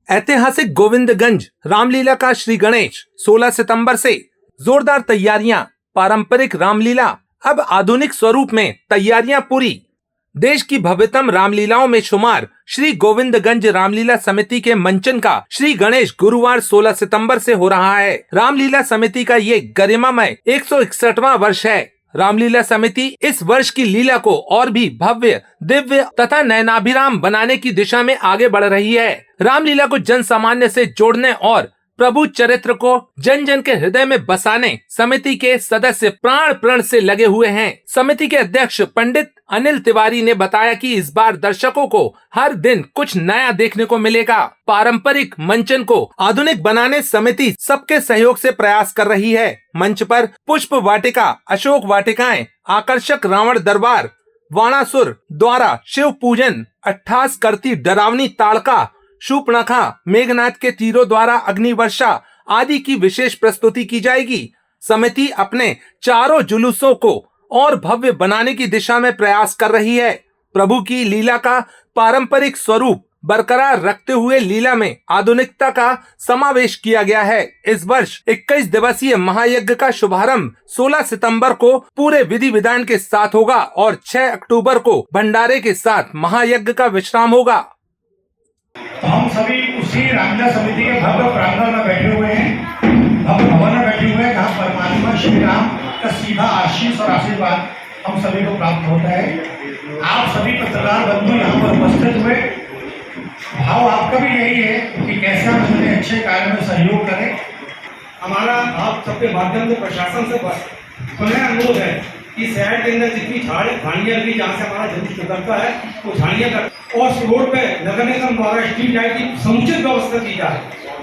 ऐतिहासिक गोविंदगंज रामलीला का श्री गणेश 16 सितंबर से जोरदार तैयारियां। पारंपरिक रामलीला अब आधुनिक स्वरूप में तैयारियां पूरी। देश की भव्यतम रामलीलाओं में शुमार श्री गोविंदगंज रामलीला समिति के मंचन का श्री गणेश गुरुवार 16 सितंबर से हो रहा है। रामलीला समिति का ये गरिमामय 161वां वर्ष है। रामलीला समिति इस वर्ष की लीला को और भी भव्य, दिव्य तथा नयनाभिराम बनाने की दिशा में आगे बढ़ रही है। रामलीला को जन सामान्य से जोड़ने और प्रभु चरित्र को जन जन के हृदय में बसाने समिति के सदस्य प्राण प्रण से लगे हुए हैं। समिति के अध्यक्ष पंडित अनिल तिवारी ने बताया कि इस बार दर्शकों को हर दिन कुछ नया देखने को मिलेगा। पारंपरिक मंचन को आधुनिक बनाने समिति सबके सहयोग से प्रयास कर रही है। मंच पर पुष्प वाटिका, अशोक वाटिकाएं, आकर्षक रावण दरबार, वाणासुर द्वारा शिव पूजन, 28 करती डरावनी ताड़का, शूर्पणखा, मेघनाथ के तीरों द्वारा अग्नि वर्षा आदि की विशेष प्रस्तुति की जाएगी। समिति अपने चारों जुलूसों को और भव्य बनाने की दिशा में प्रयास कर रही है। प्रभु की लीला का पारंपरिक स्वरूप बरकरार रखते हुए लीला में आधुनिकता का समावेश किया गया है। इस वर्ष 21 दिवसीय महायज्ञ का शुभारंभ 16 सितंबर को पूरे विधि विधान के साथ होगा और 6 अक्टूबर को भंडारे के साथ महायज्ञ का विश्राम होगा। तो हम सभी उसी रामलीला समिति के भव्य प्रांगण में बैठे हुए हैं, भव्य भवन में बैठे हुए हैं, जहाँ परमात्मा श्री राम का सीधा आशीष और आशीर्वाद हम सभी को प्राप्त होता है। आप सभी पत्रकार बंधु यहाँ पर उपस्थित हुए, भाव आपका भी यही है कि कैसे हम अपने अच्छे कार्य में सहयोग करें। हमारा आप सबके माध्यम से प्रशासन से पुनः अनुरोध है कि शहर के अंदर जितनी झाड़ियाँ लगी, जहाँ से हमारा जुलूस निकलता है वो झाड़ियाँ कर और रोड पे नगर निगम द्वारा स्ट्रीट लाइट की समुचित व्यवस्था की जाए।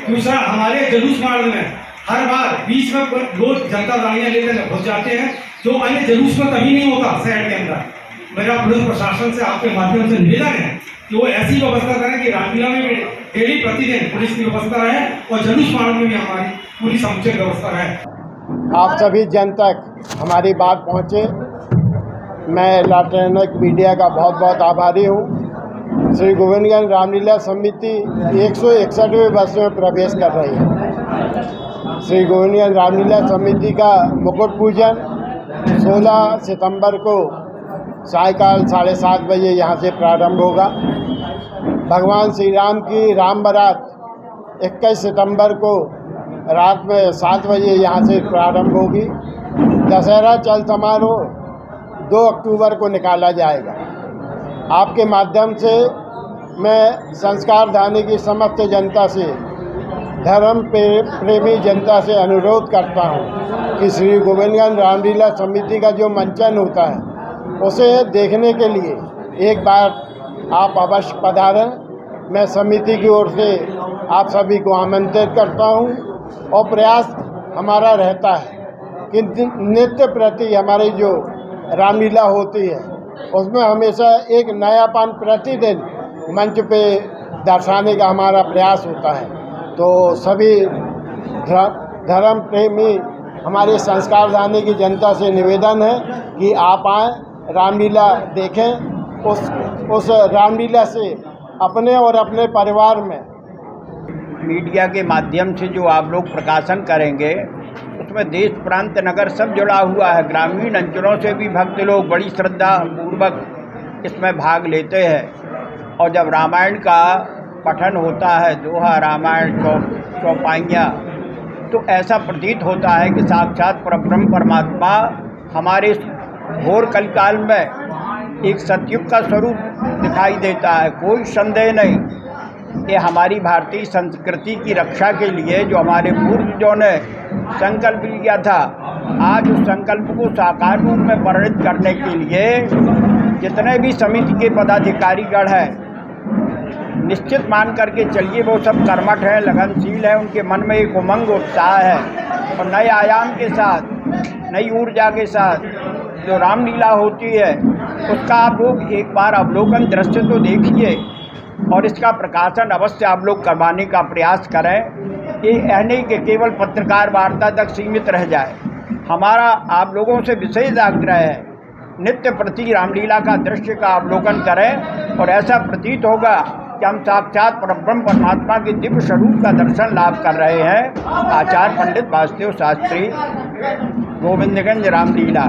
दूसरा, हमारे जुलूस मार्ग में हर बार बीच में लोग जनता गाड़ियाँ लेकर घुस जाते हैं, जो अन्य जुलूस में कभी नहीं होता शहर के अंदर। मेरा पुलिस प्रशासन से आपके माध्यम से निवेदन है कि वो ऐसी व्यवस्था करें कि रामलीला में भी डेली प्रतिदिन पुलिस की व्यवस्था रहे और जुलूस मार्ग में भी हमारी पूरी समुचित व्यवस्था रहे। आप सभी जन तक हमारी बात पहुँचे, मैं इलेक्ट्रॉनिक मीडिया का बहुत बहुत आभारी हूँ। श्री गोविंदगंज रामलीला समिति 161वें वर्ष में प्रवेश कर रही है। श्री गोविंदगंज रामलीला समिति का मुकुट पूजन 16 सितंबर को सायकाल 7:30 बजे यहाँ से प्रारंभ होगा। भगवान श्री राम की राम बारात 21 सितंबर को रात में 7 बजे यहाँ से प्रारंभ होगी। दशहरा चल समारोह 2 अक्टूबर को निकाला जाएगा। आपके माध्यम से मैं संस्कार धानी की समस्त जनता से, धर्म प्रेमी जनता से अनुरोध करता हूँ कि श्री गोविंदगंज रामलीला समिति का जो मंचन होता है उसे देखने के लिए एक बार आप अवश्य पधारें। मैं समिति की ओर से आप सभी को आमंत्रित करता हूँ और प्रयास हमारा रहता है कि नित्य प्रति हमारी जो रामलीला होती है उसमें हमेशा एक नयापन प्रतिदिन मंच पे दर्शाने का हमारा प्रयास होता है। तो सभी धर्म प्रेमी हमारे संस्कार धानी की जनता से निवेदन है कि आप आएँ, रामलीला देखें, उस रामलीला से अपने और अपने परिवार में मीडिया के माध्यम से जो आप लोग प्रकाशन करेंगे उसमें देश प्रांत नगर सब जुड़ा हुआ है। ग्रामीण अंचलों से भी भक्त लोग बड़ी श्रद्धा पूर्वक इसमें भाग लेते हैं और जब रामायण का पठन होता है, दोहा रामायण चौपाइयाँ, तो ऐसा प्रतीत होता है कि साक्षात परब्रह्म परमात्मा हमारे घोर कलिकाल में एक सतयुग का स्वरूप दिखाई देता है। कोई संदेह नहीं, ये हमारी भारतीय संस्कृति की रक्षा के लिए जो हमारे पूर्वजों ने संकल्प लिया था, आज उस संकल्प को साकार रूप में परिणत करने के लिए जितने भी समिति के पदाधिकारीगण हैं, निश्चित मान करके चलिए वो सब कर्मठ हैं, लगनशील हैं, उनके मन में एक उमंग उत्साह है और नए आयाम के साथ, नई ऊर्जा के साथ जो रामलीला होती है उसका आप लोग एक बार अवलोकन दृश्य तो देखिए और इसका प्रकाशन अवश्य आप लोग करवाने का प्रयास करें। ये नहीं कि केवल पत्रकार वार्ता तक सीमित रह जाए। हमारा आप लोगों से विशेष आग्रह है, नित्य प्रति रामलीला का दृश्य का अवलोकन करें और ऐसा प्रतीत होगा कि हम साक्षात परब्रह्म परमात्मा के दिव्य स्वरूप का दर्शन लाभ कर रहे हैं। आचार्य पंडित वासुदेव शास्त्री, गोविंदगंज रामलीला।